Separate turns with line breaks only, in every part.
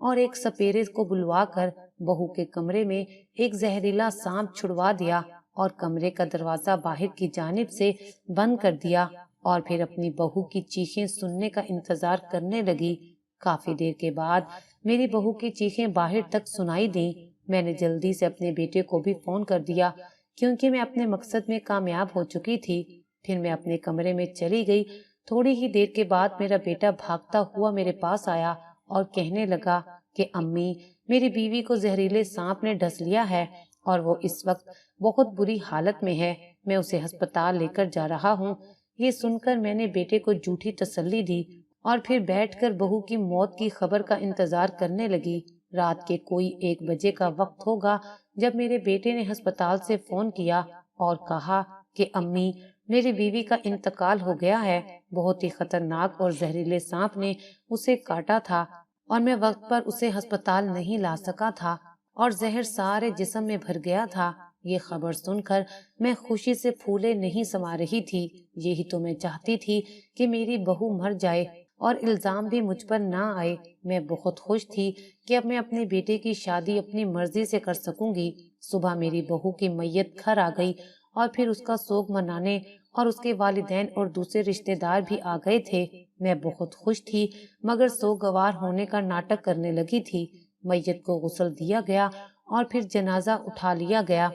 اور ایک سپیرے کو بلوا کر بہو کے کمرے میں ایک زہریلا سانپ چھڑوا دیا اور کمرے کا دروازہ باہر کی جانب سے بند کر دیا اور پھر اپنی بہو کی چیخیں سننے کا انتظار کرنے لگی۔ کافی دیر کے بعد میری بہو کی چیخیں باہر تک سنائی دیں۔ میں نے جلدی سے اپنے بیٹے کو بھی فون کر دیا کیونکہ میں اپنے مقصد میں کامیاب ہو چکی تھی۔ پھر میں اپنے کمرے میں چلی گئی۔ تھوڑی ہی دیر کے بعد میرا بیٹا بھاگتا ہوا میرے پاس آیا اور کہنے لگا کہ امی، میری بیوی کو زہریلے سانپ نے ڈس لیا ہے اور وہ اس وقت بہت بری حالت میں ہے، میں اسے ہسپتال لے کر جا رہا ہوں۔ یہ سن کر میں نے بیٹے کو جھوٹی تسلی دی اور پھر بیٹھ کر بہو کی موت کی خبر کا انتظار کرنے لگی۔ رات کے کوئی 1 بجے کا وقت ہوگا جب میرے بیٹے نے ہسپتال سے فون کیا اور کہا کہ امی، میری بیوی کا انتقال ہو گیا ہے، بہت ہی خطرناک اور زہریلے سانپ نے اسے کاٹا تھا اور میں وقت پر اسے ہسپتال نہیں لا سکا تھا اور زہر سارے جسم میں بھر گیا تھا۔ یہ خبر سن کر میں خوشی سے پھولے نہیں سما رہی تھی۔ یہی تو میں چاہتی تھی کہ میری بہو مر جائے اور الزام بھی مجھ پر نہ آئے۔ میں بہت خوش تھی کہ اب میں اپنے بیٹے کی شادی اپنی مرضی سے کر سکوں گی۔ صبح میری بہو کی میت گھر آ گئی اور پھر اس کا سوگ منانے اور اس کے والدین اور دوسرے رشتہ دار بھی آ گئے تھے۔ میں بہت خوش تھی مگر سوگوار ہونے کا ناٹک کرنے لگی تھی۔ میت کو غسل دیا گیا اور پھر جنازہ اٹھا لیا گیا۔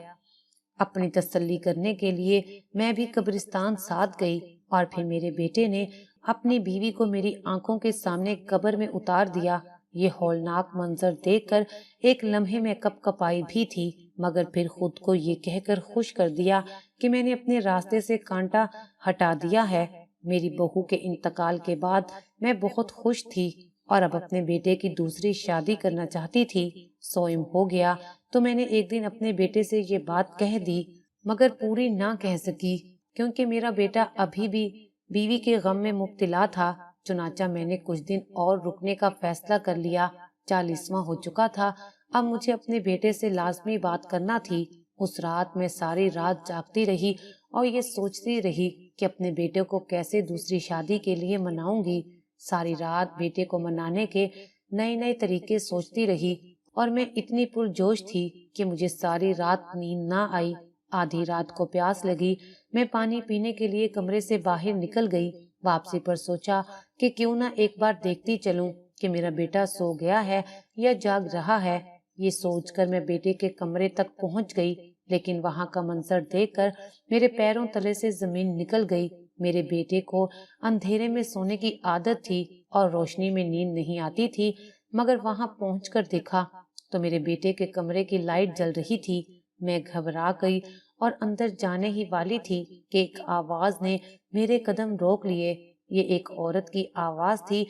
اپنی تسلی کرنے کے لیے میں بھی قبرستان ساتھ گئی اور پھر میرے بیٹے نے اپنی بیوی کو میری آنکھوں کے سامنے قبر میں اتار دیا۔ یہ ہولناک منظر دیکھ کر ایک لمحے میں کپ کپائی بھی تھی مگر پھر خود کو یہ کہہ کر خوش کر دیا کہ میں نے اپنے راستے سے کانٹا ہٹا دیا ہے۔ میری بہو کے انتقال کے بعد میں بہت خوش تھی اور اب اپنے بیٹے کی دوسری شادی کرنا چاہتی تھی۔ سوئم ہو گیا تو میں نے ایک دن اپنے بیٹے سے یہ بات کہہ دی مگر پوری نہ کہہ سکی کیونکہ میرا بیٹا ابھی بھی بیوی کے غم میں مبتلا تھا۔ چنانچہ میں نے کچھ دن اور رکنے کا فیصلہ کر لیا۔ 40واں ہو چکا تھا، اب مجھے اپنے بیٹے سے لازمی بات کرنا تھی۔ اس رات میں ساری رات جاگتی رہی اور یہ سوچتی رہی کہ اپنے بیٹے کو کیسے دوسری شادی کے لیے مناؤں گی۔ ساری رات بیٹے کو منانے کے نئے نئے طریقے سوچتی رہی اور میں اتنی پرجوش تھی کہ مجھے ساری رات نیند نہ آئی۔ آدھی رات کو پیاس لگی، میں پانی پینے کے لیے کمرے سے باہر نکل گئی۔ واپسی پر سوچا کہ کیوں نہ ایک بار دیکھتی چلوں کہ میرا بیٹا سو گیا ہے یا جاگ رہا ہے۔ یہ سوچ کر میں بیٹے کے کمرے تک پہنچ گئی لیکن وہاں کا منظر دیکھ کر میرے پیروں تلے سے زمین نکل گئی۔ میرے بیٹے کو اندھیرے میں سونے کی عادت تھی اور روشنی میں نیند نہیں آتی تھی مگر وہاں پہنچ کر دیکھا تو میرے بیٹے کے کمرے کی لائٹ جل رہی تھی۔ میں گھبرا گئی اور اندر جانے ہی والی تھی کہ ایک آواز نے میرے قدم روک لیے۔ یہ ایک عورت کی آواز تھی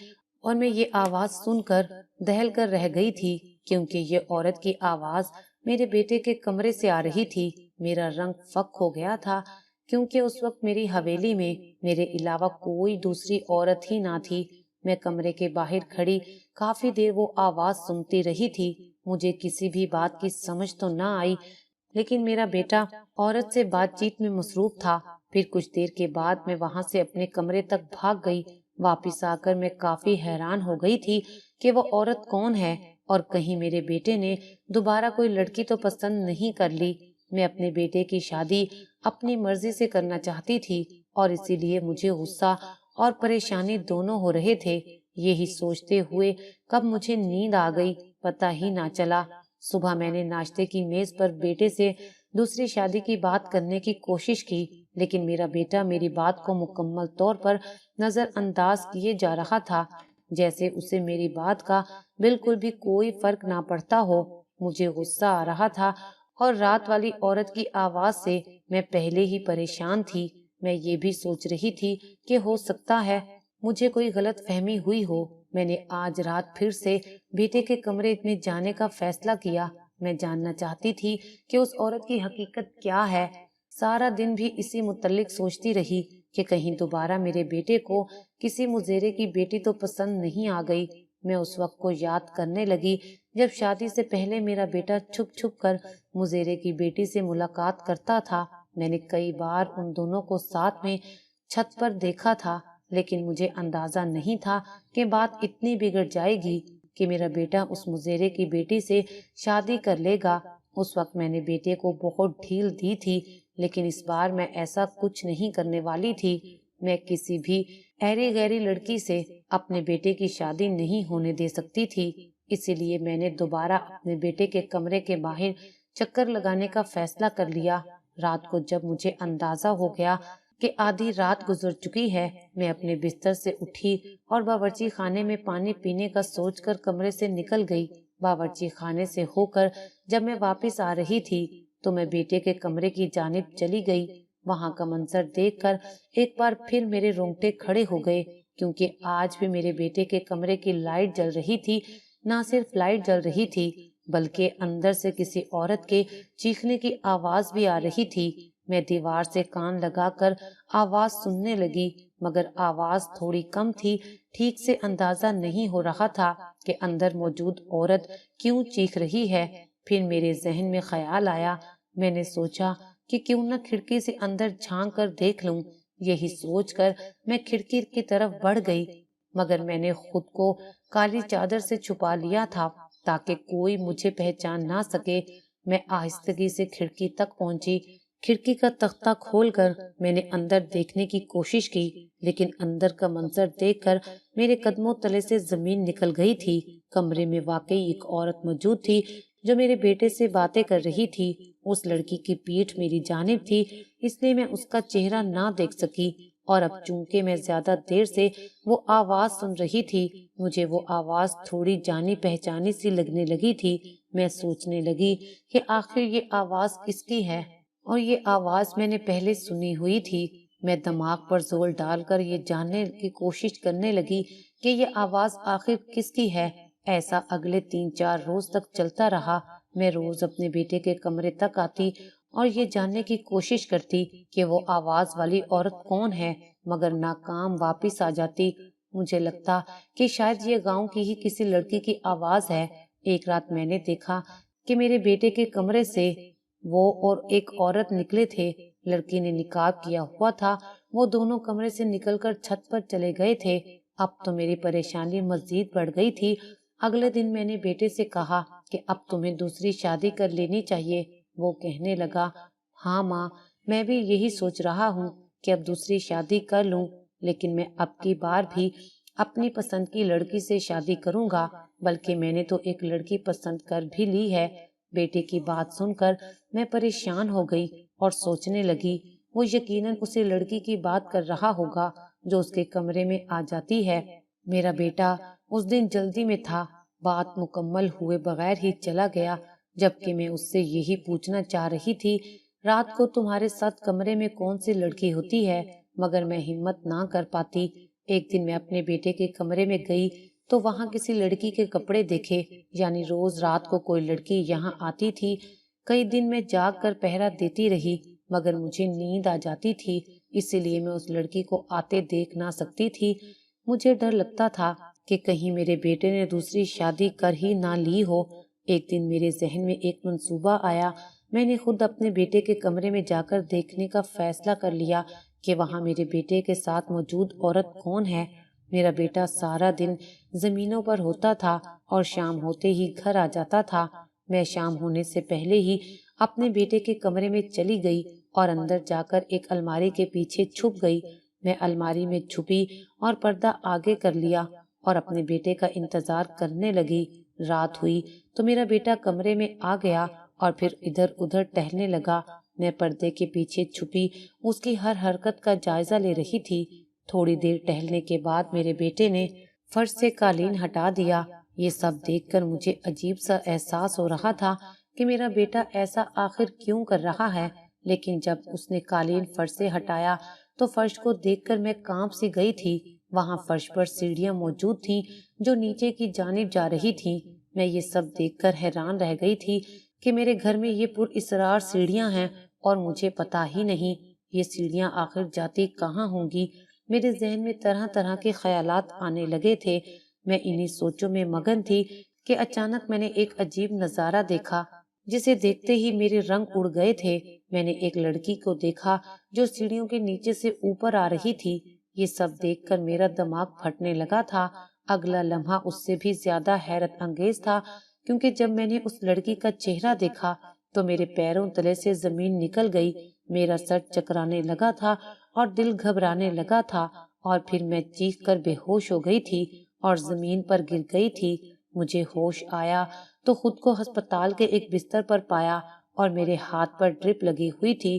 اور میں یہ آواز سن کر دہل کر رہ گئی تھی کیونکہ یہ عورت کی آواز میرے بیٹے کے کمرے سے آ رہی تھی۔ میرا رنگ فک ہو گیا تھا کیونکہ اس وقت میری حویلی میں میرے علاوہ کوئی دوسری عورت ہی نہ تھی۔ میں کمرے کے باہر کھڑی کافی دیر وہ آواز سنتی رہی تھی۔ مجھے کسی بھی بات کی سمجھ تو نہ آئی لیکن میرا بیٹا عورت سے بات چیت میں مصروف تھا۔ پھر کچھ دیر کے بعد میں وہاں سے اپنے کمرے تک بھاگ گئی۔ واپس آ کر میں کافی حیران ہو گئی تھی کہ وہ عورت کون ہے اور کہیں میرے بیٹے نے دوبارہ کوئی لڑکی تو پسند نہیں کر لی۔ میں اپنے بیٹے کی شادی اپنی مرضی سے کرنا چاہتی تھی اور اسی لیے مجھے غصہ اور پریشانی دونوں ہو رہے تھے۔ یہی سوچتے ہوئے کب مجھے نیند آ گئی پتہ ہی نہ چلا۔ صبح میں نے ناشتے کی میز پر بیٹے سے دوسری شادی کی بات کرنے کی کوشش کی لیکن میرا بیٹا میری بات کو مکمل طور پر نظر انداز کیے جا رہا تھا، جیسے اسے میری بات کا بالکل بھی کوئی فرق نہ پڑتا ہو۔ مجھے غصہ آ رہا تھا اور رات والی عورت کی آواز سے میں پہلے ہی پریشان تھی۔ میں یہ بھی سوچ رہی تھی کہ ہو سکتا ہے مجھے کوئی غلط فہمی ہوئی ہو۔ میں نے آج رات پھر سے بیٹے کے کمرے میں جانے کا فیصلہ کیا۔ میں جاننا چاہتی تھی کہ اس عورت کی حقیقت کیا ہے۔ سارا دن بھی اسی متعلق سوچتی رہی کہ کہیں دوبارہ میرے بیٹے کو کسی مزیرے کی بیٹی تو پسند نہیں آ گئی۔ میں اس وقت کو یاد کرنے لگی جب شادی سے پہلے میرا بیٹا چھپ چھپ کر مزیرے کی بیٹی سے ملاقات کرتا تھا۔ میں نے کئی بار ان دونوں کو ساتھ میں چھت پر دیکھا تھا لیکن مجھے اندازہ نہیں تھا کہ بات اتنی بگڑ جائے گی۔ کہ میرا بیٹا اس مزیرے کی بیٹی سے شادی کر لے گا۔ اس وقت میں نے بیٹے کو بہت ڈھیل دی تھی، لیکن اس بار میں ایسا کچھ نہیں کرنے والی تھی۔ میں کسی بھی ایری غیری لڑکی سے اپنے بیٹے کی شادی نہیں ہونے دے سکتی تھی، اسی لیے میں نے دوبارہ اپنے بیٹے کے کمرے کے باہر چکر لگانے کا فیصلہ کر لیا۔ رات کو جب مجھے اندازہ ہو گیا کہ آدھی رات گزر چکی ہے، میں اپنے بستر سے اٹھی اور باورچی خانے میں پانی پینے کا سوچ کر کمرے سے نکل گئی۔ باورچی خانے سے ہو کر جب میں واپس آ رہی تھی تو میں بیٹے کے کمرے کی جانب چلی گئی۔ وہاں کا منظر دیکھ کر ایک بار پھر میرے رونگٹے کھڑے ہو گئے، کیونکہ آج بھی میرے بیٹے کے کمرے کی لائٹ جل رہی تھی۔ نہ صرف لائٹ جل رہی تھی بلکہ اندر سے کسی عورت کے چیخنے کی آواز بھی آ رہی تھی۔ میں دیوار سے کان لگا کر آواز سننے لگی، مگر آواز تھوڑی کم تھی۔ ٹھیک سے اندازہ نہیں ہو رہا تھا کہ اندر موجود عورت کیوں چیخ رہی ہے۔ پھر میرے ذہن میں خیال آیا، میں نے سوچا کہ کیوں نہ کھڑکی سے اندر جھانک کر دیکھ لوں۔ یہی سوچ کر میں کھڑکی کی طرف بڑھ گئی، مگر میں نے خود کو کالی چادر سے چھپا لیا تھا تاکہ کوئی مجھے پہچان نہ سکے۔ میں آہستگی سے کھڑکی تک پہنچی۔ کھڑکی کا تختہ کھول کر میں نے اندر دیکھنے کی کوشش کی، لیکن اندر کا منظر دیکھ کر میرے قدموں تلے سے زمین نکل گئی تھی۔ کمرے میں واقعی ایک عورت موجود تھی جو میرے بیٹے سے باتیں کر رہی تھی۔ اس لڑکی کی پیٹھ میری جانب تھی، اس لیے میں اس کا چہرہ نہ دیکھ سکی، اور اب چونکہ میں زیادہ دیر سے وہ آواز سن رہی تھی، مجھے وہ آواز تھوڑی جانی پہچانی سی لگنے لگی تھی۔ میں سوچنے لگی کہ آخر یہ آواز کس کی ہے، اور یہ آواز میں نے پہلے سنی ہوئی تھی۔ میں دماغ پر زور ڈال کر یہ جاننے کی کوشش کرنے لگی کہ یہ آواز آخر کس کی ہے۔ ایسا اگلے 3-4 روز تک چلتا رہا۔ میں روز اپنے بیٹے کے کمرے تک آتی اور یہ جاننے کی کوشش کرتی کہ وہ آواز والی عورت کون ہے، مگر ناکام واپس آ جاتی۔ مجھے لگتا کہ شاید یہ گاؤں کی ہی کسی لڑکی کی آواز ہے۔ ایک رات میں نے دیکھا کہ میرے بیٹے کے کمرے سے وہ اور ایک عورت نکلے تھے۔ لڑکی نے نقاب کیا ہوا تھا۔ وہ دونوں کمرے سے نکل کر چھت پر چلے گئے تھے۔ اب تو میری پریشانی مزید بڑھ گئی تھی۔ اگلے دن میں نے بیٹے سے کہا کہ اب تمہیں دوسری شادی کر لینی چاہیے۔ وہ کہنے لگا، ہاں ماں، میں بھی یہی سوچ رہا ہوں کہ اب دوسری شادی کر لوں، لیکن میں اب کی بار بھی اپنی پسند کی لڑکی سے شادی کروں گا، بلکہ میں نے تو ایک لڑکی پسند کر بھی لی ہے۔ بیٹے کی بات سن کر میں پریشان ہو گئی اور سوچنے لگی، وہ یقیناً اسی لڑکی کی بات کر رہا ہوگا جو اس کے کمرے میں آ جاتی ہے۔ میرا بیٹا اس دن جلدی میں تھا، بات مکمل ہوئے بغیر ہی چلا گیا، جبکہ میں اس سے یہی پوچھنا چاہ رہی تھی، رات کو تمہارے ساتھ کمرے میں کون سی لڑکی ہوتی ہے، مگر میں ہمت نہ کر پاتی۔ ایک دن میں اپنے بیٹے کے کمرے میں گئی تو وہاں کسی لڑکی کے کپڑے دیکھے، یعنی روز رات کو کوئی لڑکی یہاں آتی تھی۔ کئی دن میں جاگ کر پہرا دیتی رہی، مگر مجھے نیند آ جاتی تھی، اسی لیے میں اس لڑکی کو آتے دیکھ نہ سکتی تھی۔ مجھے ڈر لگتا تھا کہ کہیں میرے بیٹے نے دوسری شادی کر ہی نہ لی ہو۔ ایک دن میرے ذہن میں ایک منصوبہ آیا۔ میں نے خود اپنے بیٹے کے کمرے میں جا کر دیکھنے کا فیصلہ کر لیا کہ وہاں میرے بیٹے کے ساتھ موجود عورت کون ہے۔ میرا بیٹا سارا دن زمینوں پر ہوتا تھا اور شام ہوتے ہی گھر آ جاتا تھا۔ میں شام ہونے سے پہلے ہی اپنے بیٹے کے کمرے میں چلی گئی اور اندر جا کر ایک الماری کے پیچھے چھپ گئی۔ میں الماری میں چھپی اور پردہ آگے کر لیا اور اپنے بیٹے کا انتظار کرنے لگی۔ رات ہوئی تو میرا بیٹا کمرے میں آ گیا اور پھر ادھر ادھر ٹہلنے لگا۔ میں پردے کے پیچھے چھپی اس کی ہر حرکت کا جائزہ لے رہی تھی۔ تھوڑی دیر ٹہلنے کے بعد میرے بیٹے نے فرش سے قالین ہٹا دیا۔ یہ سب دیکھ کر مجھے عجیب سا احساس ہو رہا تھا کہ میرا بیٹا ایسا آخر کیوں کر رہا ہے، لیکن جب اس نے قالین فرش سے ہٹایا تو فرش کو دیکھ کر میں کانپ سی گئی تھی۔ وہاں فرش پر سیڑھیاں موجود تھیں جو نیچے کی جانب جا رہی تھیں۔ میں یہ سب دیکھ کر حیران رہ گئی تھی کہ میرے گھر میں یہ پر اسرار سیڑھیاں ہیں اور مجھے پتا ہی نہیں یہ سیڑھیاں آخر جاتی کہاں ہوں گی۔ میرے ذہن میں طرح طرح کے خیالات آنے لگے تھے۔ میں انہی سوچوں میں مگن تھی کہ اچانک میں نے ایک عجیب نظارہ دیکھا جسے دیکھتے ہی میرے رنگ اڑ گئے تھے۔ میں نے ایک لڑکی کو دیکھا جو سیڑھیوں کے نیچے سے اوپر آ رہی تھی۔ یہ سب دیکھ کر میرا دماغ پھٹنے لگا تھا اگلا لمحہ اس سے بھی زیادہ حیرت انگیز تھا، کیونکہ جب میں نے اس لڑکی کا چہرہ دیکھا تو میرے پیروں تلے سے زمین نکل گئی، میرا سر چکرانے لگا تھا اور دل گھبرانے لگا تھا، اور پھر میں چیخ کر بے ہوش ہو گئی تھی اور زمین پر گر گئی تھی۔ مجھے ہوش آیا تو خود کو ہسپتال کے ایک بستر پر پایا اور میرے ہاتھ پر ڈرپ لگی ہوئی تھی۔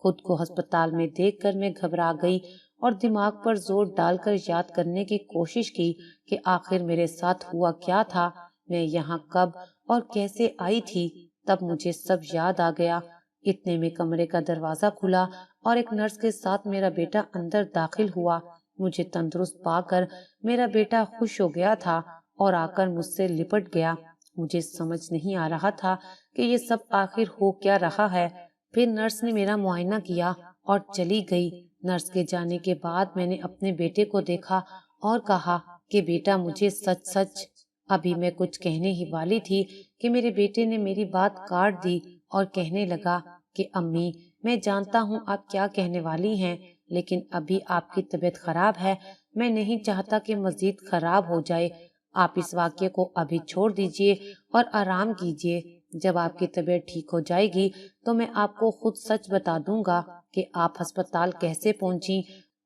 خود کو ہسپتال میں دیکھ کر میں گھبرا گئی اور دماغ پر زور ڈال کر یاد کرنے کی کوشش کی کہ آخر میرے ساتھ ہوا کیا تھا، میں یہاں کب اور کیسے آئی تھی۔ تب مجھے سب یاد آ گیا۔ اتنے میں کمرے کا دروازہ کھلا اور ایک نرس کے ساتھ میرا بیٹا اندر داخل ہوا۔ مجھے تندرست پا کر میرا بیٹا خوش ہو گیا تھا اور آ کر مجھ سے لپٹ گیا۔ مجھے سمجھ نہیں آ رہا تھا کہ یہ سب آخر ہو کیا رہا ہے۔ پھر نرس نے میرا معائنہ کیا اور چلی گئی۔ نرس کے جانے کے بعد میں نے اپنے بیٹے کو دیکھا اور کہا کہ بیٹا، مجھے سچ سچ۔ ابھی میں کچھ کہنے ہی والی تھی کہ میرے بیٹے نے میری بات کاٹ دی اور کہنے لگا کہ امی، میں جانتا ہوں آپ کیا کہنے والی ہیں، لیکن ابھی آپ کی طبیعت خراب ہے، میں نہیں چاہتا کہ مزید خراب ہو جائے۔ آپ اس واقعے کو ابھی چھوڑ دیجئے اور آرام کیجئے۔ جب آپ کی طبیعت ٹھیک ہو جائے گی تو میں آپ کو خود سچ بتا دوں گا کہ آپ ہسپتال کیسے پہنچی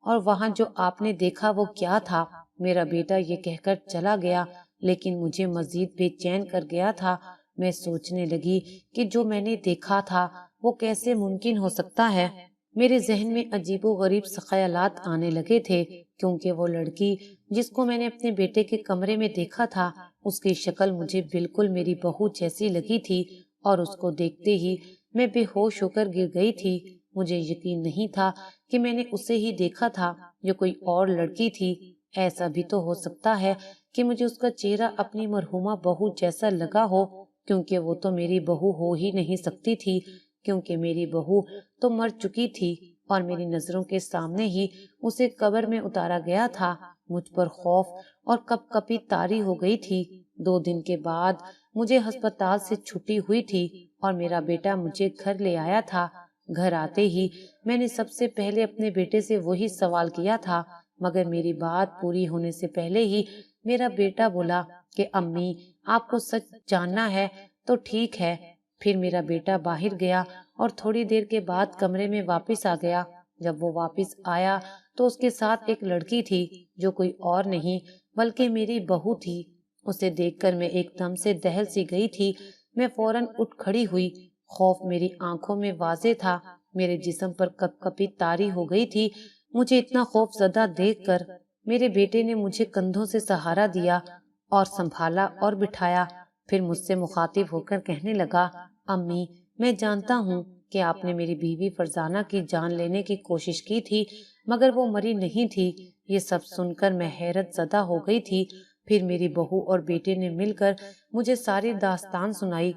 اور وہاں جو آپ نے دیکھا وہ کیا تھا۔ میرا بیٹا یہ کہہ کر چلا گیا، لیکن مجھے مزید بے چین کر گیا تھا۔ میں سوچنے لگی کہ جو میں نے دیکھا تھا وہ کیسے ممکن ہو سکتا ہے۔ میرے ذہن میں عجیب و غریب خیالات آنے لگے تھے، کیونکہ وہ لڑکی جس کو میں نے اپنے بیٹے کے کمرے میں دیکھا تھا، اس کی شکل مجھے بالکل میری بہو جیسی لگی تھی، اور اس کو دیکھتے ہی میں بے ہوش ہو کر گر گئی تھی۔ مجھے یقین نہیں تھا کہ میں نے اسے ہی دیکھا تھا، یہ کوئی اور لڑکی تھی۔ ایسا بھی تو ہو سکتا ہے کہ مجھے اس کا چہرہ اپنی مرحومہ بہو جیسا لگا ہو، کیونکہ وہ تو میری بہو ہو ہی نہیں سکتی تھی، کیونکہ میری بہو تو مر چکی تھی اور میری نظروں کے سامنے ہی اسے قبر میں اتارا گیا تھا۔ مجھ پر خوف اور کپ کپی طاری ہو گئی تھی۔ 2 دن کے بعد مجھے ہسپتال سے چھٹی ہوئی تھی اور میرا بیٹا مجھے گھر لے آیا تھا۔ گھر آتے ہی میں نے سب سے پہلے اپنے بیٹے سے وہی سوال کیا تھا، مگر میری بات پوری ہونے سے پہلے ہی میرا بیٹا بولا کہ امی، آپ کو سچ جاننا ہے تو ٹھیک ہے۔ پھر میرا بیٹا باہر گیا اور تھوڑی دیر کے بعد کمرے میں واپس آ گیا۔ جب وہ واپس آیا تو اس کے ساتھ ایک لڑکی تھی جو کوئی اور نہیں بلکہ میری بہو تھی۔ اسے دیکھ کر میں ایک دم سے دہل سی گئی تھی۔ میں فوراً اٹھ کھڑی ہوئی۔ خوف میری آنکھوں میں واضح تھا، میرے جسم پر کپ کپی طاری ہو گئی تھی۔ مجھے اتنا خوف زدہ دیکھ کر میرے بیٹے نے مجھے کندھوں سے سہارا دیا اور سنبھالا اور بٹھایا۔ پھر مجھ سے مخاطب ہو کر کہنے لگا، امی، میں جانتا ہوں کہ آپ نے میری بیوی فرزانہ کی جان لینے کی کوشش کی تھی، مگر وہ مری نہیں تھی۔ یہ سب سن کر میں حیرت زدہ ہو گئی تھی۔ پھر میری بہو اور بیٹے نے مل کر مجھے ساری داستان سنائی۔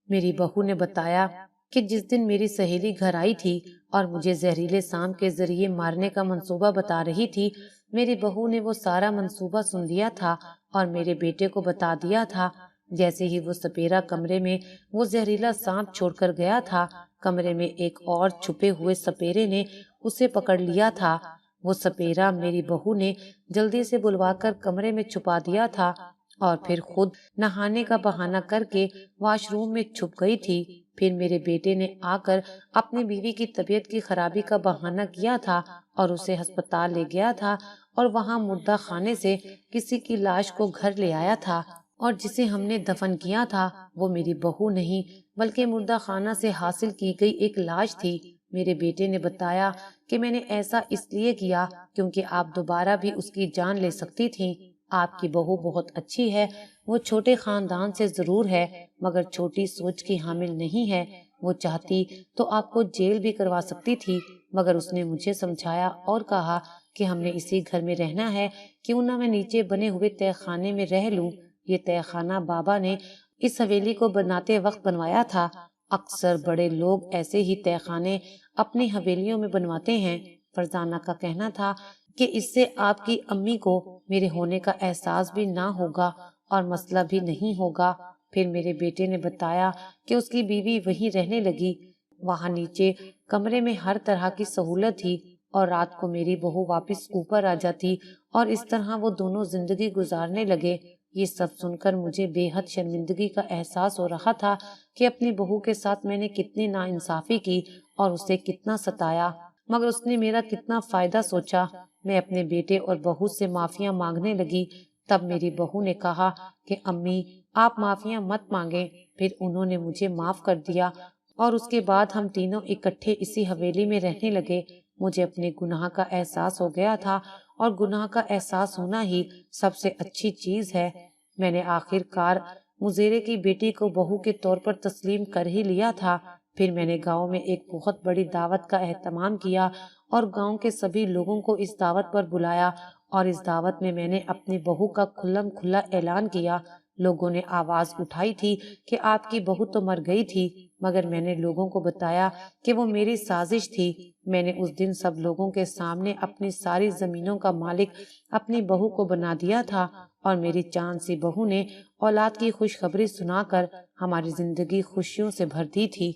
میری بہو نے بتایا کہ جس دن میری سہیلی گھر آئی تھی اور مجھے زہریلے سانپ کے ذریعے مارنے کا منصوبہ بتا رہی تھی، میری بہو نے وہ سارا منصوبہ سن لیا تھا اور میرے بیٹے کو بتا دیا تھا۔ جیسے ہی وہ سپیرا کمرے میں وہ زہریلا سانپ چھوڑ کر گیا تھا، کمرے میں ایک اور چھپے ہوئے سپیرے نے اسے پکڑ لیا تھا۔ وہ سپیرا میری بہو نے جلدی سے بلوا کر کمرے میں چھپا دیا تھا اور پھر خود نہانے کا بہانہ کر کے واش روم میں چھپ گئی تھی۔ پھر میرے بیٹے نے آ کر اپنی بیوی کی طبیعت کی خرابی کا بہانہ کیا تھا اور اسے ہسپتال لے گیا تھا، اور وہاں مردہ خانے سے کسی کی لاش کو گھر لے آیا تھا، اور جسے ہم نے دفن کیا تھا وہ میری بہو نہیں بلکہ مردہ خانہ سے حاصل کی گئی ایک لاش تھی۔ میرے بیٹے نے بتایا کہ میں نے ایسا اس لیے کیا کیونکہ آپ دوبارہ بھی اس کی جان لے سکتی تھیں۔ آپ کی بہو بہت اچھی ہے، وہ چھوٹے خاندان سے ضرور ہے مگر چھوٹی سوچ کی حامل نہیں ہے۔ وہ چاہتی تو آپ کو جیل بھی کروا سکتی تھی، مگر اس نے مجھے سمجھایا اور کہا کہ ہم نے اسی گھر میں رہنا ہے، کیوں نہ میں نیچے بنے ہوئے تہہ خانے میں رہ لوں۔ یہ تہہ خانہ بابا نے اس حویلی کو بناتے وقت بنوایا تھا۔ اکثر بڑے لوگ ایسے ہی تہہ خانے اپنی حویلیوں میں بنواتے ہیں۔ فرزانہ کا کہنا تھا کہ اس سے آپ کی امی کو میرے ہونے کا احساس بھی نہ ہوگا اور مسئلہ بھی نہیں ہوگا۔ پھر میرے بیٹے نے بتایا کہ اس کی بیوی وہیں رہنے لگی۔ وہاں نیچے کمرے میں ہر طرح کی سہولت تھی اور رات کو میری بہو واپس اوپر آ جاتی اور اس طرح وہ دونوں زندگی گزارنے لگے۔ یہ سب سن کر مجھے بے حد شرمندگی کا احساس ہو رہا تھا کہ اپنی بہو کے ساتھ میں نے کتنی ناانصافی کی اور اسے کتنا ستایا، مگر اس نے میرا کتنا فائدہ سوچا۔ میں اپنے بیٹے اور بہو سے معافیاں مانگنے لگی۔ تب میری بہو نے کہا کہ امی آپ معافیاں مت مانگیں۔ پھر انہوں نے مجھے معاف کر دیا اور اس کے بعد ہم تینوں اکٹھے اسی حویلی میں رہنے لگے۔ مجھے اپنے گناہ کا احساس ہو گیا تھا اور گناہ کا احساس ہونا ہی سب سے اچھی چیز ہے۔ میں نے آخر کار مزیرے کی بیٹی کو بہو کے طور پر تسلیم کر ہی لیا تھا۔ پھر میں نے گاؤں میں ایک بہت بڑی دعوت کا اہتمام کیا اور گاؤں کے سبھی لوگوں کو اس دعوت پر بلایا، اور اس دعوت میں نے اپنی بہو کا کھلم کھلا اعلان کیا۔ لوگوں نے آواز اٹھائی تھی کہ آپ کی بہو تو مر گئی تھی، مگر میں نے لوگوں کو بتایا کہ وہ میری سازش تھی۔ میں نے اس دن سب لوگوں کے سامنے اپنی ساری زمینوں کا مالک اپنی بہو کو بنا دیا تھا، اور میری چاند سی بہو نے اولاد کی خوشخبری سنا کر ہماری زندگی خوشیوں سے بھر دی تھی۔